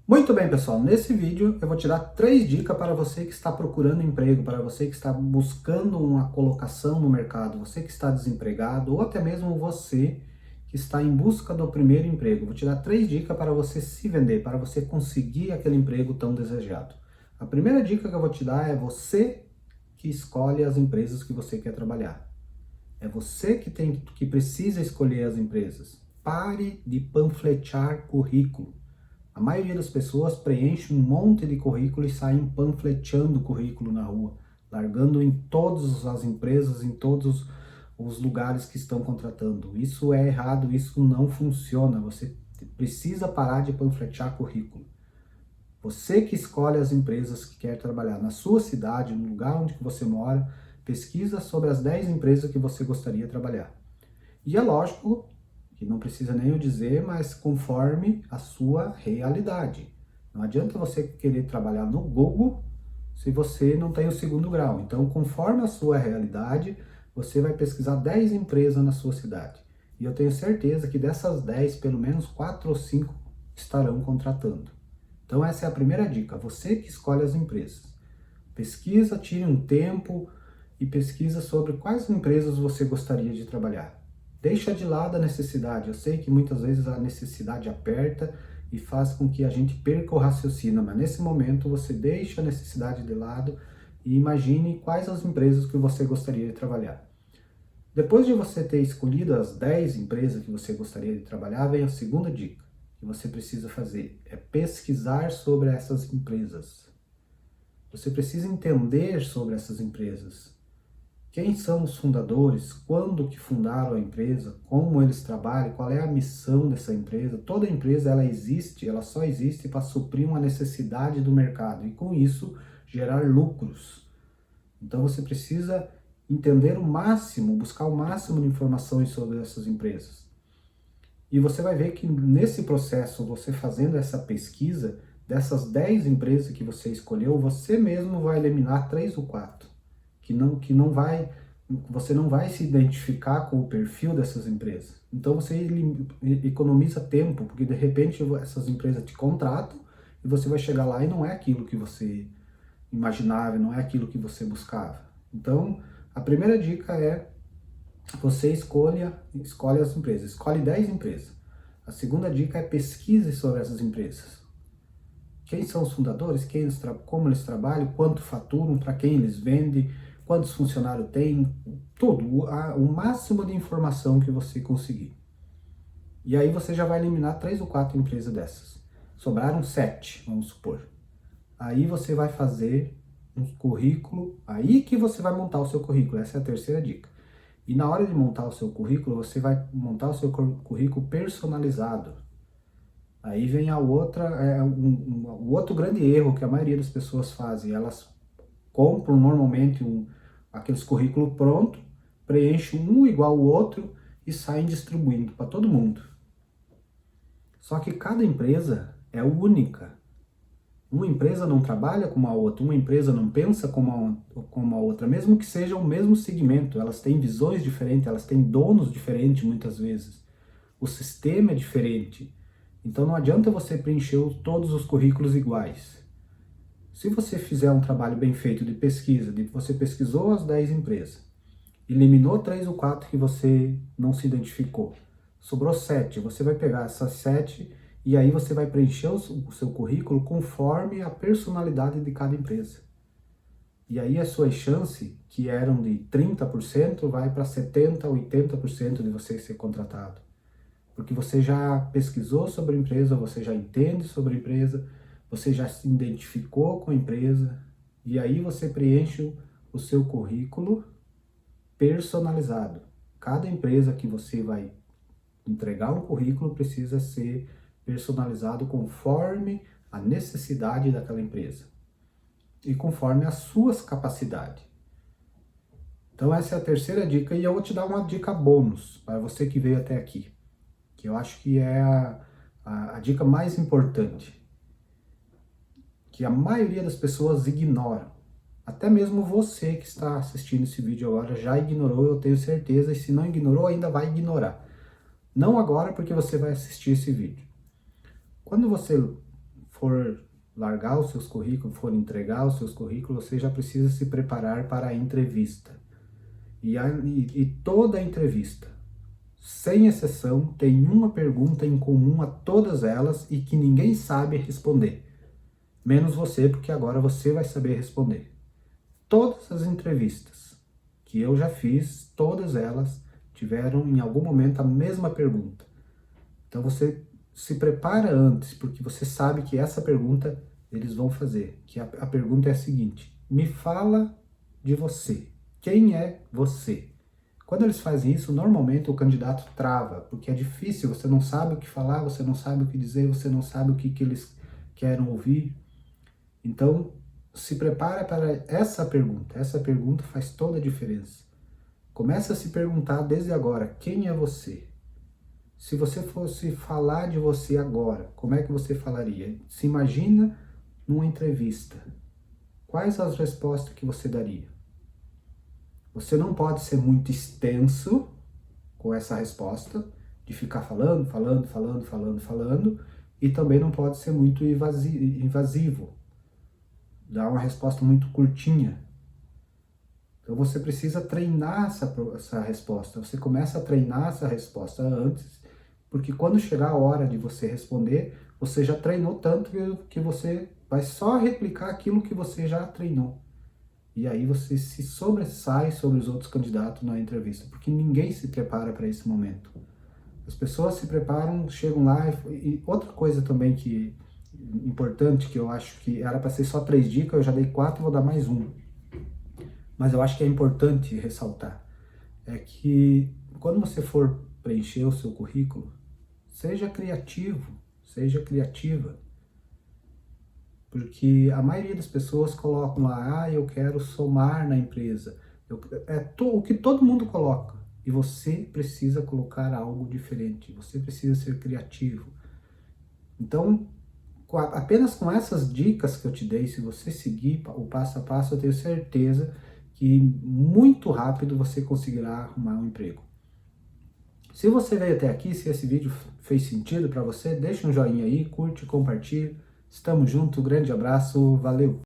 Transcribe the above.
Muito bem, pessoal. Nesse vídeo eu vou te dar 3 dicas para você que está procurando emprego, para você que está buscando uma colocação no mercado, você que está desempregado ou até mesmo você que está em busca do primeiro emprego. Vou te dar 3 dicas para você se vender, para você conseguir aquele emprego tão desejado. A primeira dica que eu vou te dar é você que escolhe as empresas que você quer trabalhar. É você que precisa escolher as empresas. Pare de panfletear currículo. A maioria das pessoas preenche um monte de currículo e saem panfleteando o currículo na rua, largando em todas as empresas, em todos os lugares que estão contratando. Isso é errado, isso não funciona. Você precisa parar de panfletear currículo. Você que escolhe as empresas que quer trabalhar na sua cidade, no lugar onde você mora, pesquisa sobre as 10 empresas que você gostaria de trabalhar. E é lógico que não precisa nem eu dizer, mas conforme a sua realidade. Não adianta você querer trabalhar no Google se você não tem o segundo grau. Então, conforme a sua realidade, você vai pesquisar 10 empresas na sua cidade. E eu tenho certeza que dessas 10, pelo menos 4 ou 5 estarão contratando. Então, essa é a primeira dica. Você que escolhe as empresas. Pesquisa, tire um tempo e pesquisa sobre quais empresas você gostaria de trabalhar. Deixa de lado a necessidade. Eu sei que muitas vezes a necessidade aperta e faz com que a gente perca o raciocínio, mas nesse momento você deixa a necessidade de lado e imagine quais as empresas que você gostaria de trabalhar. Depois de você ter escolhido as 10 empresas que você gostaria de trabalhar, vem a segunda dica que você precisa fazer, é pesquisar sobre essas empresas. Você precisa entender sobre essas empresas. Quem são os fundadores? Quando que fundaram a empresa? Como eles trabalham? Qual é a missão dessa empresa? Toda empresa ela existe, ela só existe para suprir uma necessidade do mercado e com isso gerar lucros. Então você precisa entender o máximo, buscar o máximo de informações sobre essas empresas. E você vai ver que nesse processo, você fazendo essa pesquisa, dessas 10 empresas que você escolheu, você mesmo vai eliminar 3 ou 4 que não vai, você não vai se identificar com o perfil dessas empresas. Então você economiza tempo, porque de repente essas empresas te contratam e você vai chegar lá e não é aquilo que você imaginava, não é aquilo que você buscava. Então, a primeira dica é você escolhe as empresas, escolhe 10 empresas. A segunda dica é pesquise sobre essas empresas. Quem são os fundadores, como eles trabalham, quanto faturam, para quem eles vendem, quantos funcionários tem, tudo, o máximo de informação que você conseguir. E aí você já vai eliminar 3 ou 4 empresas dessas. Sobraram 7, vamos supor. Aí você vai fazer um currículo, aí que você vai montar o seu currículo, essa é a terceira dica. E na hora de montar o seu currículo, você vai montar o seu currículo personalizado. Aí vem a outra, o outro grande erro que a maioria das pessoas fazem. Elas compram normalmente aqueles currículos prontos, preenchem um igual ao outro e saem distribuindo para todo mundo. Só que cada empresa é única. Uma empresa não trabalha como a outra, uma empresa não pensa como a outra, mesmo que seja o mesmo segmento. Elas têm visões diferentes, elas têm donos diferentes muitas vezes. O sistema é diferente. Então não adianta você preencher todos os currículos iguais. Se você fizer um trabalho bem feito de pesquisa, você pesquisou as 10 empresas, eliminou 3 ou 4 que você não se identificou, sobrou 7, você vai pegar essas 7 e aí você vai preencher o seu currículo conforme a personalidade de cada empresa. E aí as suas chances, que eram de 30%, vai para 70%, 80% de você ser contratado. Porque você já pesquisou sobre a empresa, você já entende sobre a empresa, você já se identificou com a empresa, e aí você preenche o seu currículo personalizado. Cada empresa que você vai entregar um currículo precisa ser personalizado conforme a necessidade daquela empresa e conforme as suas capacidades. Então essa é a terceira dica e eu vou te dar uma dica bônus para você que veio até aqui, que eu acho que é a dica mais importante, que a maioria das pessoas ignoram. Até mesmo você que está assistindo esse vídeo agora já ignorou, eu tenho certeza, e se não ignorou ainda vai ignorar. Não agora, porque você vai assistir esse vídeo. Quando você for largar os seus currículos, for entregar os seus currículos, você já precisa se preparar para a entrevista. E toda a entrevista, sem exceção, tem uma pergunta em comum a todas elas e que ninguém sabe responder. Menos você, porque agora você vai saber responder. Todas as entrevistas que eu já fiz, todas elas tiveram em algum momento a mesma pergunta. Então você se prepara antes, porque você sabe que essa pergunta eles vão fazer. Que a pergunta é a seguinte: me fala de você. Quem é você? Quando eles fazem isso, normalmente o candidato trava, porque é difícil, você não sabe o que falar, você não sabe o que dizer, você não sabe o que eles querem ouvir. Então, se prepara para essa pergunta. Essa pergunta faz toda a diferença. Começa a se perguntar desde agora, quem é você? Se você fosse falar de você agora, como é que você falaria? Se imagina numa entrevista. Quais as respostas que você daria? Você não pode ser muito extenso com essa resposta, de ficar falando, e também não pode ser muito invasivo. Dar uma resposta muito curtinha. Então você precisa treinar essa resposta. Você começa a treinar essa resposta antes, porque quando chegar a hora de você responder, você já treinou tanto que você vai só replicar aquilo que você já treinou. E aí você se sobressai sobre os outros candidatos na entrevista, porque ninguém se prepara para esse momento. As pessoas se preparam, chegam lá e outra coisa também que importante, que eu acho que era para ser só 3 dicas, eu já dei 4 e vou dar mais um. Mas eu acho que é importante ressaltar, é que quando você for preencher o seu currículo, seja criativo, seja criativa. Porque a maioria das pessoas colocam lá, eu quero somar na empresa. O que todo mundo coloca. E você precisa colocar algo diferente, você precisa ser criativo. Então, apenas com essas dicas que eu te dei, se você seguir o passo a passo, eu tenho certeza que muito rápido você conseguirá arrumar um emprego. Se você veio até aqui, se esse vídeo fez sentido para você, deixa um joinha aí, curte, compartilha. Estamos juntos, grande abraço, valeu!